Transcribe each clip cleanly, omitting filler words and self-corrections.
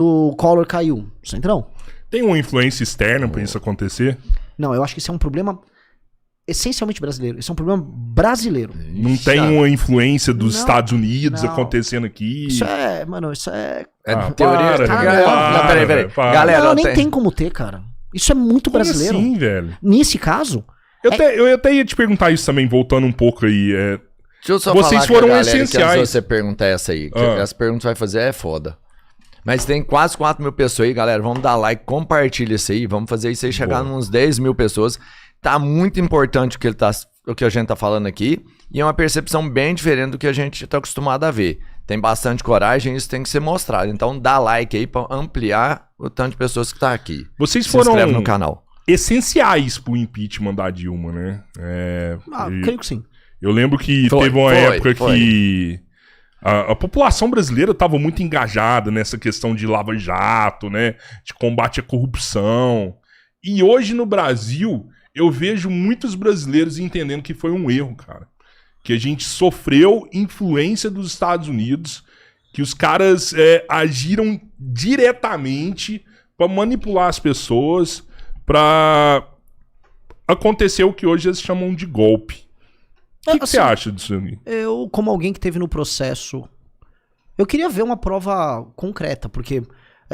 o Collor caiu. Centrão. Tem uma influência externa pra isso acontecer? Não, eu acho que isso é um problema essencialmente brasileiro. Isso é um problema brasileiro. Não tem uma influência dos Estados Unidos acontecendo aqui? Isso é, mano, isso é... teoria... Peraí. Galera, não, nem tem como ter, cara. Isso é muito Como brasileiro. assim, velho? Nesse caso... Eu até ia te perguntar isso também, voltando um pouco aí. Deixa eu só Vocês falar foram com a galera essenciais. Que antes de você perguntar essa aí. As perguntas que vai fazer é foda. Mas tem quase 4 mil pessoas aí, galera. Vamos dar like, compartilha isso aí. Vamos fazer isso aí chegar nos 10 mil pessoas. Tá muito importante o que a gente tá falando aqui. E é uma percepção bem diferente do que a gente tá acostumado a ver. Tem bastante coragem e isso tem que ser mostrado. Então dá like aí pra ampliar o tanto de pessoas que tá aqui. Vocês Se foram inscreve no canal. essenciais pro impeachment da Dilma, né? creio que sim. Eu lembro que teve uma época que a população brasileira estava muito engajada nessa questão de lava-jato, né? De combate à corrupção. E hoje no Brasil, eu vejo muitos brasileiros entendendo que foi um erro, cara. Que a gente sofreu influência dos Estados Unidos, que os caras agiram diretamente para manipular as pessoas, para acontecer o que hoje eles chamam de golpe. O que você acha disso aí? Eu, como alguém que teve no processo, eu queria ver uma prova concreta, porque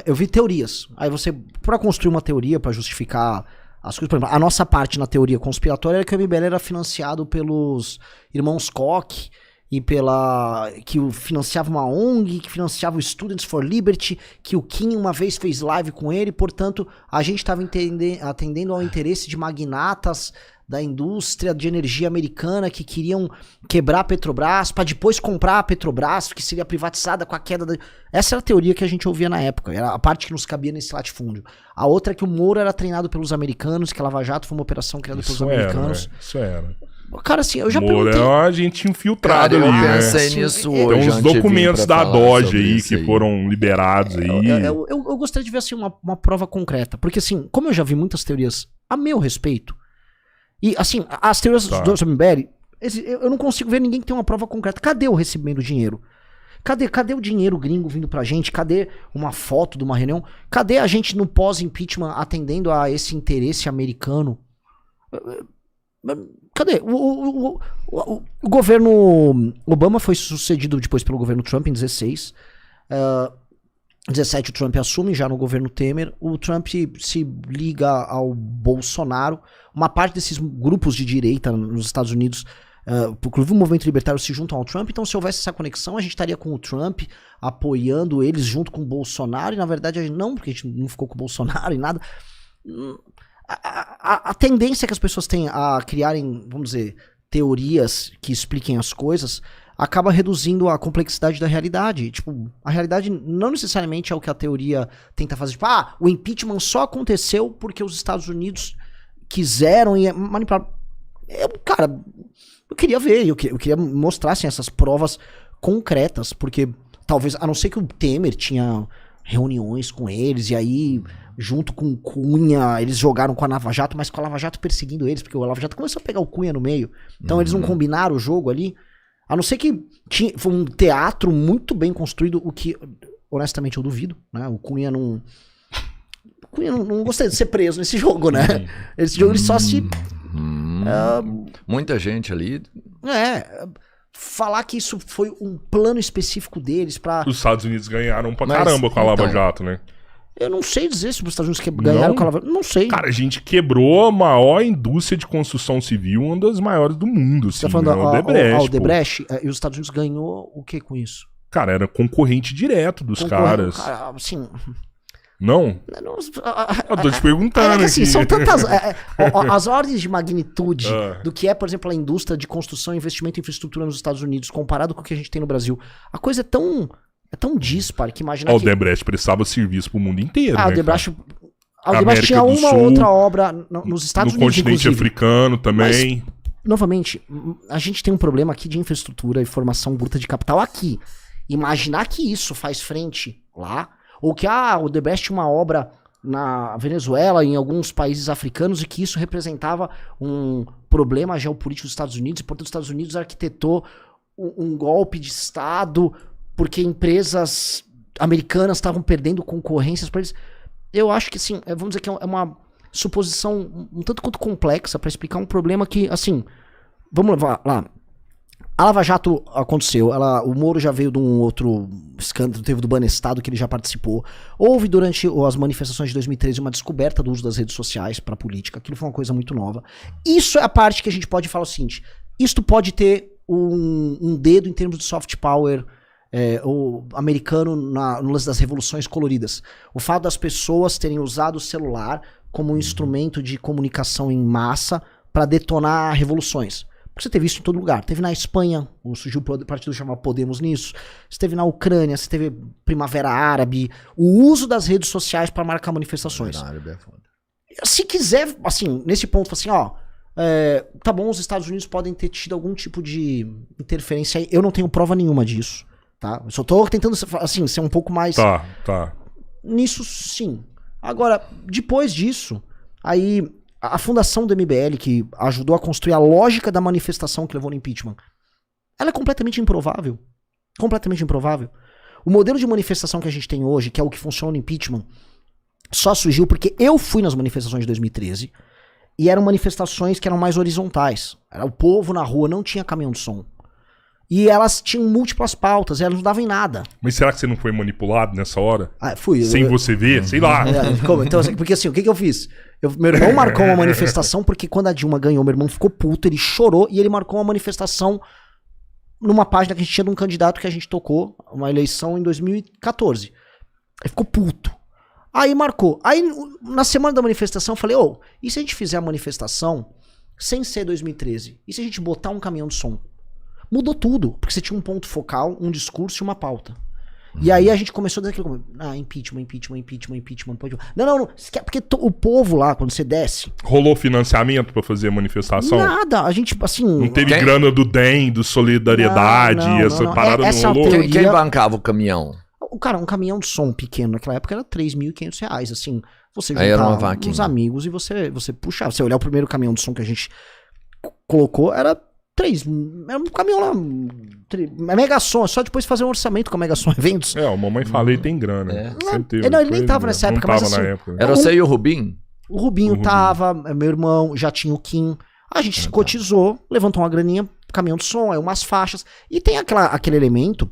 eu vi teorias. Aí você, pra construir uma teoria, pra justificar as coisas, por exemplo, a nossa parte na teoria conspiratória era que o MBL era financiado pelos irmãos Koch e que financiava uma ONG, que financiava o Students for Liberty, que o Kim uma vez fez live com ele, portanto, a gente estava atendendo ao interesse de magnatas da indústria de energia americana que queriam quebrar a Petrobras para depois comprar a Petrobras, que seria privatizada com a queda da... Essa era a teoria que a gente ouvia na época, era a parte que nos cabia nesse latifúndio. A outra é que o Moro era treinado pelos americanos, que a Lava Jato foi uma operação criada pelos americanos. Isso era. Cara, assim, eu já Moro perguntei... a gente infiltrado ali, né? Eu pensei nisso hoje. Tem uns documentos da Doge aí que foram liberados aí. Eu gostaria de ver, assim, uma prova concreta. Porque, assim, como eu já vi muitas teorias a meu respeito, e, assim, as teorias do MBL, eu não consigo ver ninguém que tenha uma prova concreta. Cadê o recebimento do dinheiro? Cadê o dinheiro gringo vindo pra gente? Cadê uma foto de uma reunião? Cadê a gente no pós-impeachment atendendo a esse interesse americano? Cadê? O governo Obama foi sucedido depois pelo governo Trump em 16. 17 o Trump assume, já no governo Temer. O Trump se liga ao Bolsonaro. Uma parte desses grupos de direita nos Estados Unidos, inclusive o movimento libertário, se juntam ao Trump. Então, se houvesse essa conexão, a gente estaria com o Trump, apoiando eles junto com o Bolsonaro. E, na verdade, a gente não, porque a gente não ficou com o Bolsonaro e nada. A tendência que as pessoas têm a criarem, vamos dizer, teorias que expliquem as coisas, acaba reduzindo a complexidade da realidade. Tipo, a realidade não necessariamente é o que a teoria tenta fazer. Tipo, o impeachment só aconteceu porque os Estados Unidos quiseram e manipular. Cara, eu queria ver, eu queria mostrar assim, essas provas concretas, porque talvez, a não ser que o Temer tinha reuniões com eles, e aí, junto com o Cunha, eles jogaram com a Lava Jato, mas com a Lava Jato perseguindo eles, porque o Lava Jato começou a pegar o Cunha no meio. Então eles não combinaram o jogo ali. A não ser que foi um teatro muito bem construído, o que, honestamente, eu duvido, né? O Cunha não gostaria de ser preso nesse jogo, né? Esse jogo ele só se... muita gente ali... Falar que isso foi um plano específico deles pra... Os Estados Unidos ganharam pra caramba com a Lava Jato, né? Eu não sei dizer se os Estados Unidos ganharam com a Lava Jato. Não sei. Cara, a gente quebrou a maior indústria de construção civil, uma das maiores do mundo, assim, tá falando né? O Odebrecht. O Odebrecht, e os Estados Unidos ganhou o que com isso? Cara, era concorrente direto dos caras. Cara, assim... Não? Eu tô te perguntando assim, aqui. São tantas... as ordens de magnitude do que é, por exemplo, a indústria de construção e investimento em infraestrutura nos Estados Unidos, comparado com o que a gente tem no Brasil. A coisa é tão dispar que imaginar O Odebrecht prestava serviço pro mundo inteiro, né? O Odebrecht tinha uma outra obra nos Estados Unidos, no continente africano também. Mas, novamente, a gente tem um problema aqui de infraestrutura e formação bruta de capital aqui. Imaginar que isso faz frente lá... Ou que o Odebrecht tinha uma obra na Venezuela, em alguns países africanos, e que isso representava um problema geopolítico dos Estados Unidos, e portanto os Estados Unidos arquitetou um golpe de Estado, porque empresas Americanas estavam perdendo concorrências para eles. Eu acho que, assim, vamos dizer que é uma suposição um tanto quanto complexa para explicar um problema que, assim, vamos lá. A Lava Jato aconteceu, o Moro já veio de um outro escândalo, teve do Banestado que ele já participou. Houve durante as manifestações de 2013 uma descoberta do uso das redes sociais para política, aquilo foi uma coisa muito nova. Isso é a parte que a gente pode falar o seguinte, isto pode ter um dedo em termos de soft power o americano no lance das revoluções coloridas. O fato das pessoas terem usado o celular como um instrumento de comunicação em massa para detonar revoluções. Porque você teve isso em todo lugar. Teve na Espanha, surgiu o partido chamado Podemos nisso. Você teve na Ucrânia, você teve Primavera Árabe. O uso das redes sociais para marcar manifestações. Árabe é foda. Se quiser, assim, nesse ponto, assim, tá bom, os Estados Unidos podem ter tido algum tipo de interferência aí. Eu não tenho prova nenhuma disso, tá? Eu só tô tentando, assim, ser um pouco mais... Tá. Nisso, sim. Agora, depois disso, aí... A fundação do MBL, que ajudou a construir a lógica da manifestação que levou no impeachment, ela é completamente improvável. Completamente improvável. O modelo de manifestação que a gente tem hoje, que é o que funciona no impeachment, só surgiu porque eu fui nas manifestações de 2013 e eram manifestações que eram mais horizontais. Era o povo na rua, não tinha caminhão de som. E elas tinham múltiplas pautas, elas não davam em nada. Mas será que você não foi manipulado nessa hora? Fui. Sem você ver? Sei lá. Como? Então, porque assim, o que eu fiz? Meu irmão marcou uma manifestação porque quando a Dilma ganhou, meu irmão ficou puto, ele chorou e ele marcou uma manifestação numa página que a gente tinha de um candidato que a gente tocou, uma eleição em 2014. Ele ficou puto. Aí marcou. Aí na semana da manifestação eu falei, e se a gente fizer a manifestação sem ser 2013? E se a gente botar um caminhão de som? Mudou tudo, porque você tinha um ponto focal, um discurso e uma pauta. E aí a gente começou a dizer aquilo, impeachment. Não, porque o povo lá, quando você desce... Rolou financiamento pra fazer a manifestação? Nada, a gente, assim... Não teve grana do DEM, do Solidariedade, essa parada não rolou? Quem bancava o caminhão? Cara, um caminhão de som pequeno naquela época era R$3.500, assim, você juntar uns amigos e você puxava. Você olhar o primeiro caminhão de som que a gente colocou, era um caminhão lá, Megasom, só depois fazer um orçamento com a Megasom Eventos. O Mamãe Falei tem grana. Ele nem tava nessa época, mas assim... Era você e o Rubinho? O Rubinho tava, meu irmão, já tinha o Kim. A gente cotizou, levantou uma graninha, caminhão de som, aí umas faixas. E tem aquele elemento,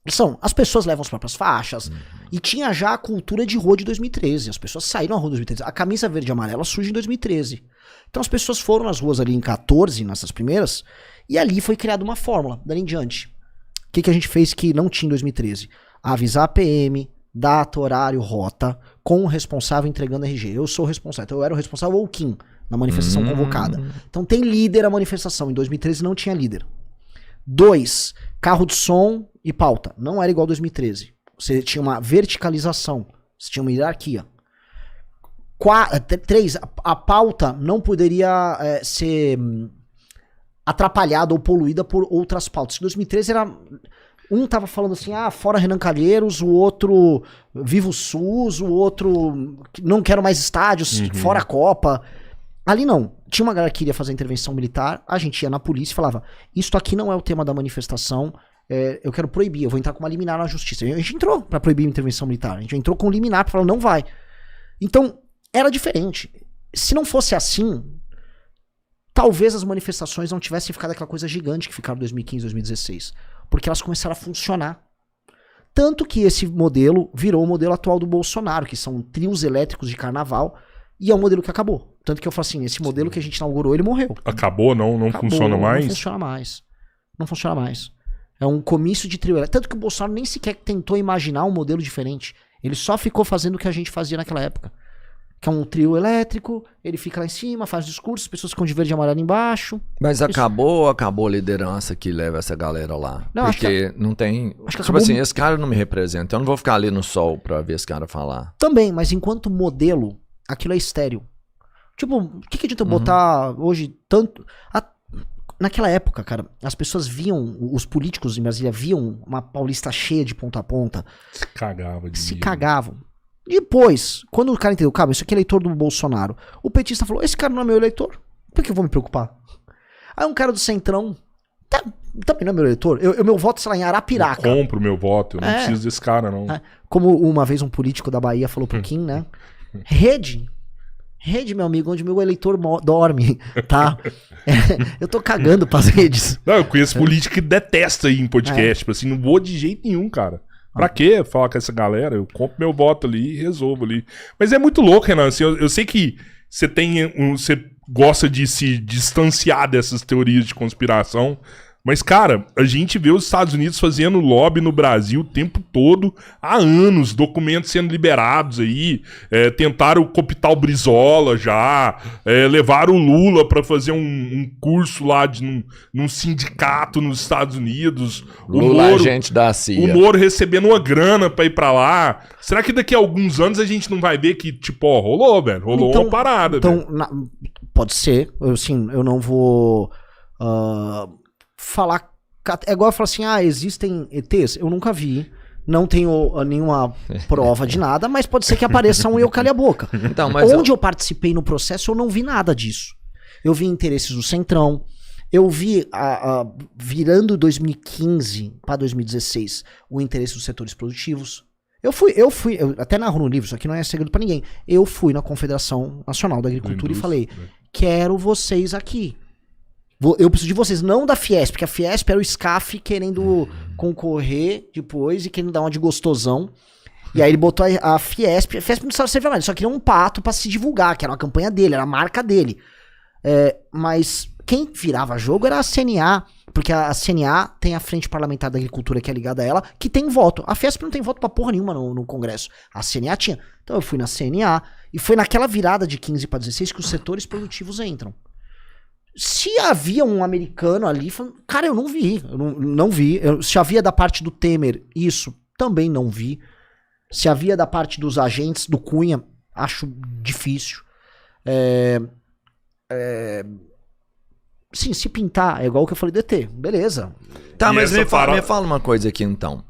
que são, as pessoas levam as próprias faixas, e tinha já a cultura de rua de 2013. As pessoas saíram na rua de 2013. A camisa verde e amarela surge em 2013. Então as pessoas foram nas ruas ali em 14, nessas primeiras, e ali foi criada uma fórmula, dali em diante. O que a gente fez que não tinha em 2013? Avisar a PM, data, horário, rota, com o responsável entregando RG. Eu sou o responsável, então eu era o responsável ou o Kim, na manifestação convocada. Então tem líder a manifestação, em 2013 não tinha líder. 2, carro de som e pauta, não era igual a 2013. Você tinha uma verticalização, você tinha uma hierarquia. 3, a pauta não poderia ser atrapalhada ou poluída por outras pautas. Em 2013 era... Um tava falando assim, fora Renan Calheiros, o outro viva o SUS, o outro não quero mais estádios, fora a Copa. Ali não. Tinha uma galera que queria fazer intervenção militar, a gente ia na polícia e falava, isto aqui não é o tema da manifestação, eu quero proibir, eu vou entrar com uma liminar na justiça. A gente entrou pra proibir a intervenção militar, a gente entrou com liminar pra falar, não vai. Então, era diferente. Se não fosse assim, talvez as manifestações não tivessem ficado aquela coisa gigante que ficaram em 2015, 2016. Porque elas começaram a funcionar. Tanto que esse modelo virou o modelo atual do Bolsonaro, que são trios elétricos de carnaval, e é um modelo que acabou. Tanto que eu falo assim, esse modelo que a gente inaugurou, ele morreu. Acabou? Não funciona mais? Não funciona mais. Não funciona mais. É um comício de trio elétrico. Tanto que o Bolsonaro nem sequer tentou imaginar um modelo diferente. Ele só ficou fazendo o que a gente fazia naquela época. Que é um trio elétrico, ele fica lá em cima, faz discurso, as pessoas ficam de verde e amarelo embaixo. Mas acabou a liderança que leva essa galera lá? Não, porque não tem... Tipo assim, esse cara não me representa, eu não vou ficar ali no sol pra ver esse cara falar. Também, mas enquanto modelo, aquilo é estéril. Tipo, o que adianta eu botar hoje tanto... Naquela época, cara, as pessoas viam, os políticos em Brasília viam uma Paulista cheia de ponta a ponta. Se cagavam. Depois, quando o cara entendeu, cara, isso aqui é eleitor do Bolsonaro, o petista falou, esse cara não é meu eleitor, por que eu vou me preocupar? Aí um cara do Centrão, também não é meu eleitor. Meu voto, sei lá, em Arapiraca. Eu compro meu voto, eu não preciso desse cara, não. Como uma vez um político da Bahia falou pro Kim, né? Rede, meu amigo, onde meu eleitor dorme, tá? Eu tô cagando pras redes. Não, eu conheço político que detesta ir em podcast, tipo assim, não vou de jeito nenhum, cara. Pra quê falar com essa galera? Eu compro meu voto ali e resolvo ali. Mas é muito louco, Renan, assim, eu sei que você gosta de se distanciar dessas teorias de conspiração, mas, cara, a gente vê os Estados Unidos fazendo lobby no Brasil o tempo todo, há anos, documentos sendo liberados aí, tentaram cooptar o Brizola já, levaram o Lula pra fazer um curso lá num sindicato nos Estados Unidos. Lula, agente da CIA. O Moro recebendo uma grana pra ir pra lá. Será que daqui a alguns anos a gente não vai ver que, tipo, rolou, velho? Rolou uma parada, então, pode ser, eu não vou... falar. É igual eu falar assim: existem ETs? Eu nunca vi. Não tenho nenhuma prova de nada, mas pode ser que apareça um e eu calhe a boca. Então, Onde eu participei no processo, eu não vi nada disso. Eu vi interesses do Centrão. Eu vi, virando 2015 para 2016, o interesse dos setores produtivos. Eu até narro no livro, isso aqui não é segredo para ninguém. Eu fui na Confederação Nacional da Agricultura e falei: quero vocês aqui. Eu preciso de vocês, não da Fiesp, porque a Fiesp era o SCAF querendo concorrer depois e querendo dar uma de gostosão. E aí ele botou a Fiesp. A Fiesp não precisava servir nada, ele só queria um pato pra se divulgar, que era uma campanha dele, era a marca dele. Mas quem virava jogo era a CNA, porque a CNA tem a Frente Parlamentar da Agricultura, que é ligada a ela, que tem voto. A Fiesp não tem voto pra porra nenhuma no Congresso. A CNA tinha. Então eu fui na CNA, e foi naquela virada de 15 para 16 que os setores produtivos entram. Se havia um americano ali, cara, eu não vi. Eu não vi. Se havia da parte do Temer, isso também não vi. Se havia da parte dos agentes do Cunha, acho difícil. Sim, se pintar, é igual o que eu falei do ET. Beleza. Tá, mas me fala uma coisa aqui então.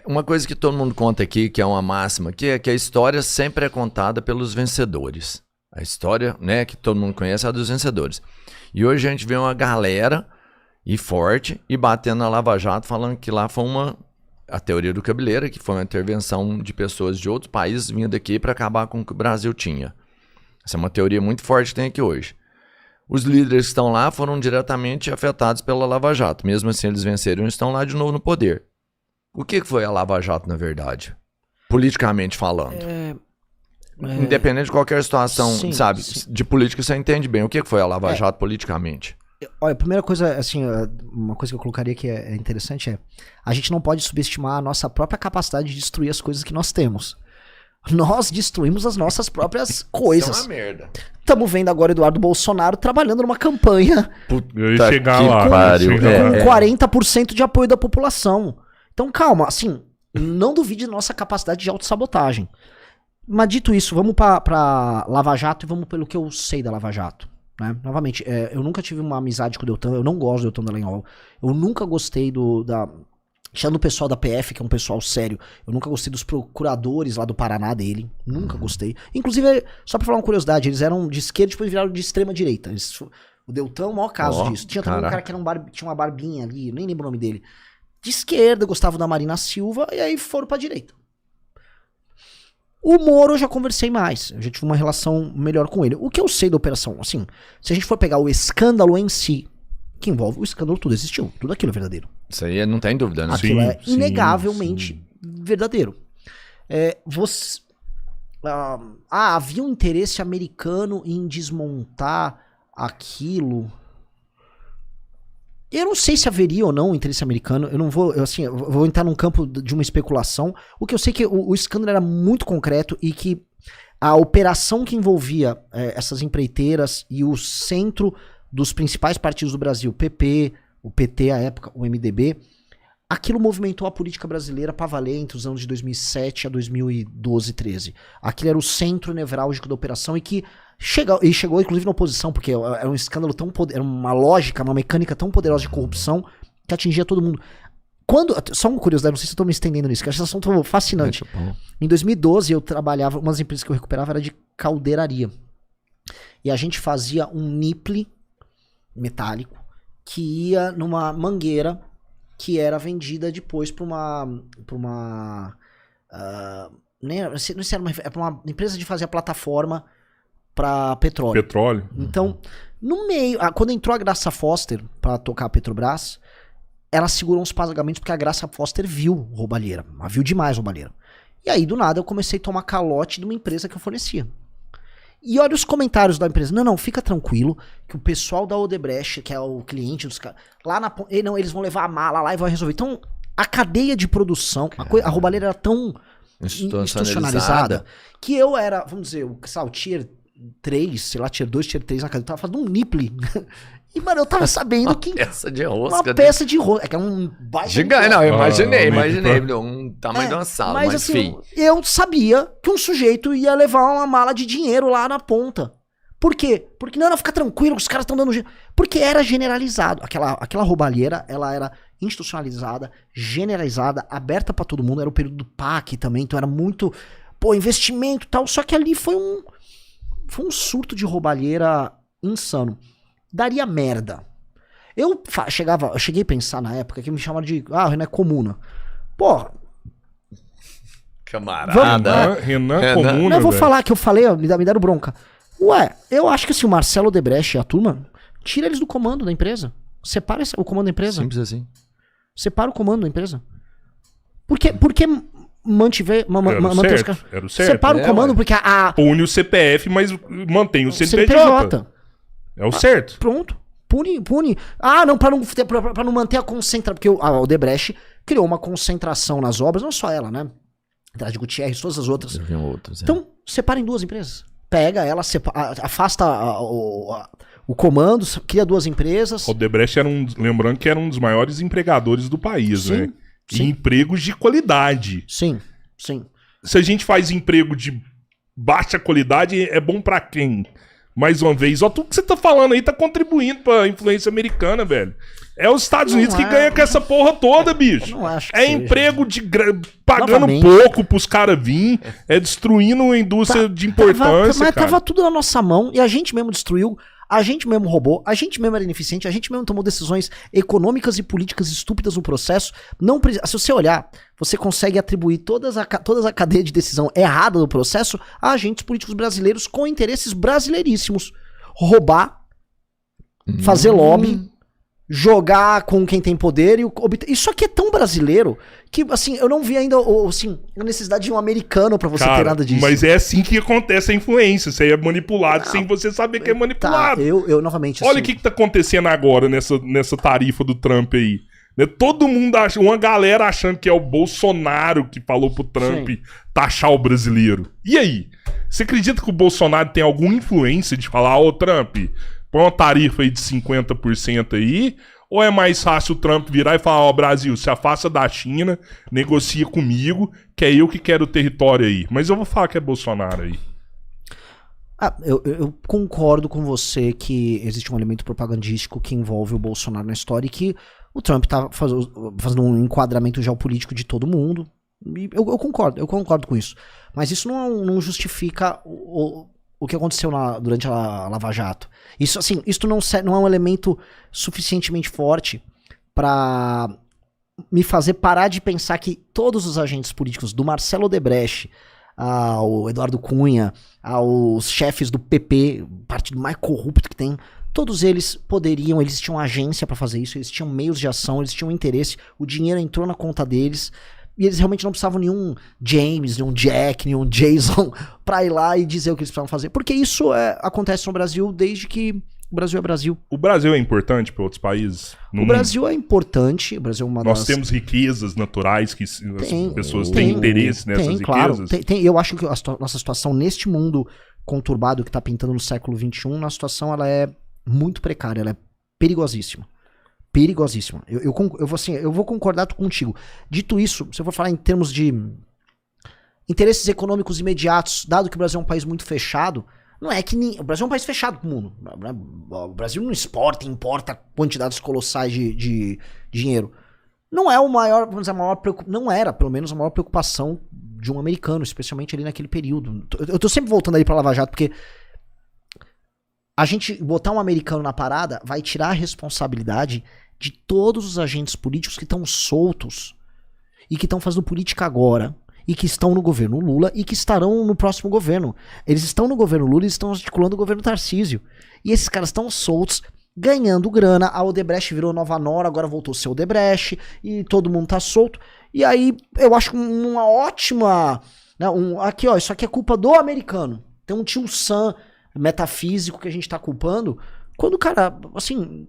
Uma coisa que todo mundo conta aqui, que é uma máxima, que é que a história sempre é contada pelos vencedores. A história, né, que todo mundo conhece é a dos vencedores. E hoje a gente vê uma galera forte e batendo na Lava Jato, falando que lá foi a teoria do Cabeleira, que foi uma intervenção de pessoas de outros países vindo aqui para acabar com o que o Brasil tinha. Essa é uma teoria muito forte que tem aqui hoje. Os líderes que estão lá foram diretamente afetados pela Lava Jato. Mesmo assim, eles venceram e estão lá de novo no poder. O que foi a Lava Jato, na verdade? Politicamente falando. Independente de qualquer situação, sim, sabe? Sim. De política, você entende bem. O que foi a Lava Jato politicamente? Olha, a primeira coisa, assim, uma coisa que eu colocaria que é interessante a gente não pode subestimar a nossa própria capacidade de destruir as coisas que nós temos. Nós destruímos as nossas próprias coisas. Isso é uma merda. Estamos vendo agora o Eduardo Bolsonaro trabalhando numa campanha eu ia chegar lá, com 40% de apoio da população. Então, calma, assim, não duvide da nossa capacidade de autossabotagem. Mas dito isso, vamos pra Lava Jato e vamos pelo que eu sei da Lava Jato. Né? Novamente, eu nunca tive uma amizade com o Deltan, eu não gosto do Deltan Dallagnol. Eu nunca gostei tirando o pessoal da PF, que é um pessoal sério, eu nunca gostei dos procuradores lá do Paraná dele. Nunca gostei. Inclusive, só pra falar uma curiosidade, eles eram de esquerda e depois viraram de extrema direita. O Deltan é o maior caso disso. Tinha também um cara que tinha uma barbinha ali, nem lembro o nome dele. De esquerda, gostava da Marina Silva, e aí foram pra direita. O Moro eu já conversei mais, eu já tive uma relação melhor com ele. O que eu sei da operação, assim, se a gente for pegar o escândalo em si, que envolve o escândalo, tudo existiu, tudo aquilo é verdadeiro. Isso aí não tem dúvida, né? Aquilo é inegavelmente verdadeiro. Havia um interesse americano em desmontar aquilo. Eu não sei se haveria ou não interesse americano, eu não vou, eu vou entrar num campo de uma especulação. O que eu sei é que o escândalo era muito concreto e que a operação que envolvia essas empreiteiras e o centro dos principais partidos do Brasil, o PT à época, o MDB, aquilo movimentou a política brasileira para valer entre os anos de 2007 a 2012, 13. Aquilo era o centro nevrálgico da operação e que chegou inclusive na oposição, porque era um escândalo tão era uma lógica, uma mecânica tão poderosa de corrupção que atingia todo mundo. Só uma curiosidade, não sei se eu tô me estendendo nisso, que essa assunto fascinante. Em 2012 eu trabalhava, umas empresas que eu recuperava era de caldeiraria. E a gente fazia um niple metálico que ia numa mangueira que era vendida depois pra uma não sei se era uma empresa de fazer a plataforma pra petróleo. Então, no meio, quando entrou a Graça Foster pra tocar a Petrobras, ela segurou uns pagamentos porque a Graça Foster viu roubalheira, viu demais roubalheira. E aí, do nada, eu comecei a tomar calote de uma empresa que eu fornecia. E olha os comentários da empresa. Não, fica tranquilo, que o pessoal da Odebrecht, que é o cliente dos caras, lá na ponta, eles vão levar a mala lá e vão resolver. Então, a cadeia de produção, a roubalheira era tão institucionalizada que eu era, vamos dizer, o Tier 3, sei lá, Tier 2, Tier 3 na cadeia, eu tava fazendo um nipple. E, mano, eu tava sabendo que... Peça de rosca. Uma peça de rosca. É que é um baita... Gigante, não, eu imaginei. Um tamanho de uma sala, mas assim, eu sabia que um sujeito ia levar uma mala de dinheiro lá na ponta. Por quê? Porque, não, fica tranquilo, os caras estão dando jeito. Porque era generalizado. Aquela roubalheira, ela era institucionalizada, generalizada, aberta pra todo mundo. Era o período do PAC também, então era muito... investimento e tal. Só que ali foi um surto de roubalheira insano. Daria merda. Eu cheguei a pensar na época que me chamaram de Renan Comuna. Porra. Camarada. Renan Comuna. Eu vou falar que eu falei, me deram bronca. Ué, eu acho que se o Marcelo Odebrecht e a turma, tira eles do comando da empresa. Separa o comando da empresa. Simples assim. Separa o comando da empresa. Porque mantiver... Era o certo. Separa o comando porque Pune o CPF, mas mantém o CNPJ. É o certo. Pronto. Pune. Não, pra não manter a concentração. Porque a Odebrecht criou uma concentração nas obras, não só ela, né? Andrade Gutierrez, todas as outras. Então, separa em duas empresas. Pega ela, afasta o comando, cria duas empresas. A Odebrecht lembrando que era um dos maiores empregadores do país, né? Sim. E empregos de qualidade. Sim. Se a gente faz emprego de baixa qualidade, é bom pra quem? Mais uma vez, tudo que você tá falando aí tá contribuindo pra influência americana, velho. É os Estados Unidos que ganha com essa porra toda, bicho. Não acho que seja. Emprego pagando pouco pros caras virem, destruindo a indústria de importância, mas tava tudo na nossa mão e a gente mesmo destruiu, a gente mesmo roubou, a gente mesmo era ineficiente, a gente mesmo tomou decisões econômicas e políticas estúpidas no processo. Se você olhar, você consegue atribuir toda a cadeia de decisão errada do processo a agentes políticos brasileiros com interesses brasileiríssimos. Roubar, fazer lobby, jogar com quem tem poder e obter... Isso aqui é tão brasileiro que, assim, eu não vi ainda, assim, a necessidade de um americano pra você ter nada disso. Mas é assim que acontece a influência. Você é manipulado sem você saber que é manipulado. Eu novamente... Olha o que tá acontecendo agora nessa tarifa do Trump aí. Né? Todo mundo acha, uma galera achando que é o Bolsonaro que falou pro Trump taxar o brasileiro. E aí? Você acredita que o Bolsonaro tem alguma influência de falar, Trump... Põe uma tarifa aí de 50% aí, ou é mais fácil o Trump virar e falar, Brasil, se afasta da China, negocia comigo, que é eu que quero o território aí. Mas eu vou falar que é Bolsonaro aí. Eu concordo com você que existe um elemento propagandístico que envolve o Bolsonaro na história e que o Trump tá fazendo um enquadramento geopolítico de todo mundo. E eu concordo com isso. Mas isso não justifica o que aconteceu durante a Lava Jato. Isso, assim, isso não é um elemento suficientemente forte pra me fazer parar de pensar que todos os agentes políticos, do Marcelo Odebrecht ao Eduardo Cunha, aos chefes do PP, o partido mais corrupto que tem, todos eles eles tinham agência pra fazer isso, eles tinham meios de ação, eles tinham interesse, o dinheiro entrou na conta deles, e eles realmente não precisavam nenhum James, nenhum Jack, nenhum Jason pra ir lá e dizer o que eles precisavam fazer. Porque isso acontece no Brasil desde que o Brasil é Brasil. O Brasil é importante para outros países? O Brasil é importante. O Brasil é uma Nós temos riquezas naturais que as pessoas têm interesse nessas riquezas? Claro. Eu acho que a nossa situação neste mundo conturbado que tá pintando no século XXI, nossa situação ela é muito precária, ela é perigosíssima. Perigosíssima. Eu vou concordar contigo. Dito isso, se eu for falar em termos de interesses econômicos imediatos, dado que o Brasil é um país muito fechado, não é que o Brasil é um país fechado pro mundo. O Brasil não importa quantidades colossais de dinheiro. Não é o maior, vamos dizer, não era, pelo menos, a maior preocupação de um americano, especialmente ali naquele período. Eu tô sempre voltando ali pra Lava Jato, porque a gente botar um americano na parada vai tirar a responsabilidade de todos os agentes políticos que estão soltos e que estão fazendo política agora e que estão no governo Lula e que estarão no próximo governo. Eles estão no governo Lula e estão articulando o governo Tarcísio. E esses caras estão soltos, ganhando grana. A Odebrecht virou Nova Nora, agora voltou a ser Odebrecht e todo mundo tá solto. E aí eu acho uma ótima... Né, aqui, ó, isso aqui é culpa do americano. Tem um tio Sam metafísico que a gente tá culpando. Quando o cara, assim...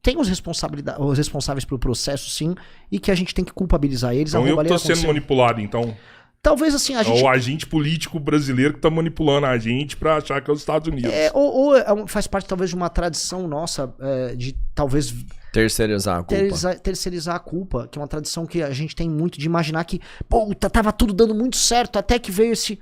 Tem os responsáveis pelo processo, sim, e que a gente tem que culpabilizar eles. Então eu que tô sendo manipulado, então. Talvez assim, a gente... É o agente político brasileiro que tá manipulando a gente pra achar que é os Estados Unidos. Ou faz parte, talvez, de uma tradição nossa de, talvez... Terceirizar a culpa. Terceirizar a culpa, que é uma tradição que a gente tem muito de imaginar que, puta, tava tudo dando muito certo, até que veio esse...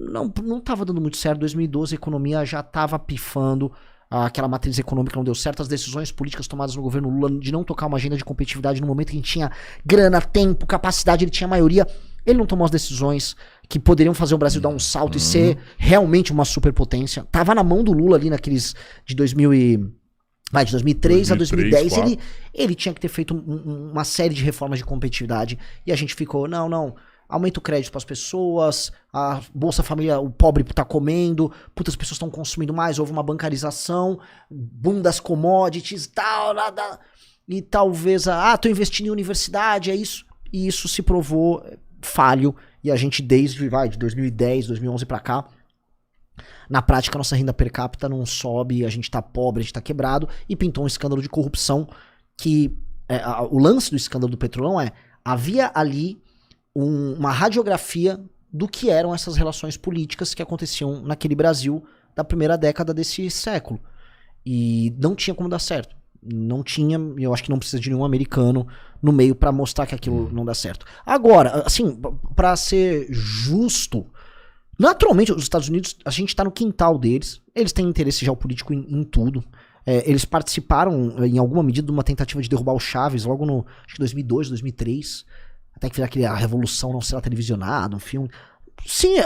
Não tava dando muito certo. 2012 a economia já tava pifando. Aquela matriz econômica não deu certo, as decisões políticas tomadas no governo Lula de não tocar uma agenda de competitividade no momento em que tinha grana, tempo, capacidade, ele tinha maioria, ele não tomou as decisões que poderiam fazer o Brasil dar um salto e ser realmente uma superpotência. Tava na mão do Lula ali naqueles de 2003 a 2010, ele tinha que ter feito uma série de reformas de competitividade e a gente ficou, não, aumenta o crédito para as pessoas, a Bolsa Família, o pobre tá comendo, puta, as pessoas estão consumindo mais, houve uma bancarização, boom das commodities, tal, nada. E talvez, tô investindo em universidade, é isso. E isso se provou falho, e a gente desde, de 2010, 2011 para cá, na prática nossa renda per capita não sobe, a gente tá pobre, a gente tá quebrado, e pintou um escândalo de corrupção que, o lance do escândalo do Petrolão havia ali uma radiografia do que eram essas relações políticas que aconteciam naquele Brasil da primeira década desse século. E não tinha como dar certo. Não tinha, eu acho que não precisa de nenhum americano no meio pra mostrar que aquilo não dá certo. Agora, assim, pra ser justo, naturalmente os Estados Unidos, a gente tá no quintal deles, eles têm interesse geopolítico em tudo. Eles participaram, em alguma medida, de uma tentativa de derrubar o Chaves logo no, acho que 2002, 2003, até que virar a Revolução Não Será Televisionada, um filme. Sim.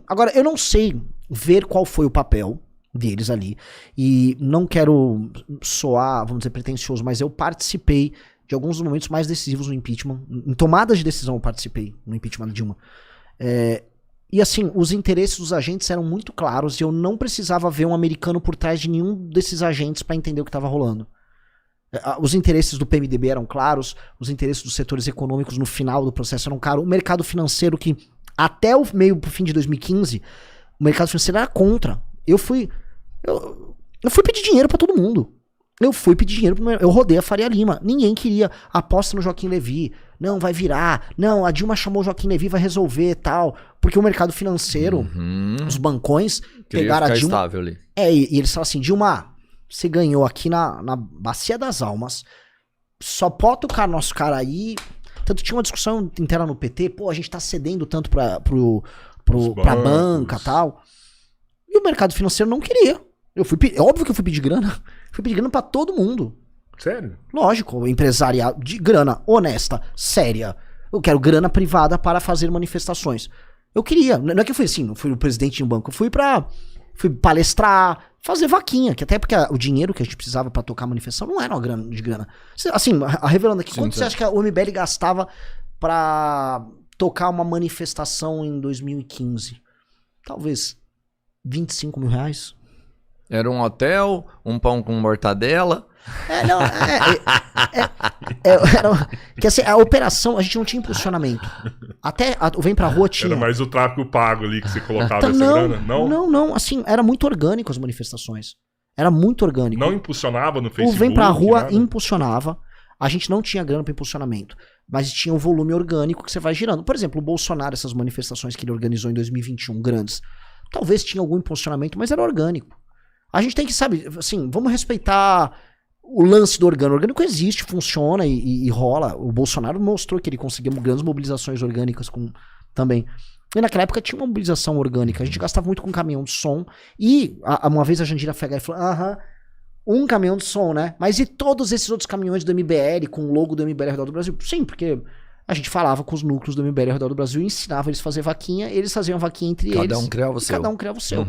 Agora, eu não sei ver qual foi o papel deles ali. E não quero soar, vamos dizer, pretencioso, mas eu participei de alguns dos momentos mais decisivos no impeachment. Em tomadas de decisão eu participei no impeachment de Dilma. E assim, os interesses dos agentes eram muito claros e eu não precisava ver um americano por trás de nenhum desses agentes para entender o que estava rolando. Os interesses do PMDB eram claros, os interesses dos setores econômicos no final do processo eram claros, o mercado financeiro que até o meio pro fim de 2015, o mercado financeiro era contra. Eu fui pedir dinheiro pra todo mundo. Eu rodei a Faria Lima. Ninguém queria aposta no Joaquim Levy. Não, vai virar. Não, a Dilma chamou o Joaquim Levy, vai resolver tal. Porque o mercado financeiro, os bancões, pegaram a Dilma. Estável ali. E eles falaram assim, Dilma, você ganhou aqui na Bacia das Almas, só pode tocar nosso cara aí. Tanto tinha uma discussão interna no PT, a gente tá cedendo tanto pra banca e tal. E o mercado financeiro não queria. Óbvio que eu fui pedir grana. Fui pedir grana pra todo mundo. Sério? Lógico, empresariado de grana honesta, séria. Eu quero grana privada para fazer manifestações. Eu queria, não é que eu fui assim, não fui o presidente de um banco, eu fui palestrar, fazer vaquinha, que até porque o dinheiro que a gente precisava pra tocar a manifestação não era uma grana de grana. Assim, revelando aqui, quanto você acha que a MBL gastava pra tocar uma manifestação em 2015? Talvez 25 mil reais. Era um hotel, um pão com mortadela. Que assim, a operação, a gente não tinha impulsionamento. Até o Vem Pra Rua tinha. Era mais o tráfego pago ali que você colocava essa grana? Não, assim, era muito orgânico as manifestações. Era muito orgânico. Não impulsionava no Facebook? O Vem Pra Rua impulsionava. A gente não tinha grana para impulsionamento, mas tinha um volume orgânico que você vai girando. Por exemplo, o Bolsonaro, essas manifestações que ele organizou em 2021, grandes, talvez tinha algum impulsionamento, mas era orgânico. A gente tem que, sabe, assim, vamos respeitar o lance do orgânico. O orgânico existe, funciona e rola. O Bolsonaro mostrou que ele conseguia grandes mobilizações orgânicas também. E naquela época tinha uma mobilização orgânica. A gente gastava muito com caminhão de som. E uma vez a Jandira Fegali falou, um caminhão de som, né? Mas e todos esses outros caminhões do MBL, com o logo do MBL ao redor do Brasil? Sim, porque a gente falava com os núcleos do MBL ao redor do Brasil e ensinava eles a fazer vaquinha. Eles faziam vaquinha entre eles. Cada um criava o seu. Cada um criava o seu.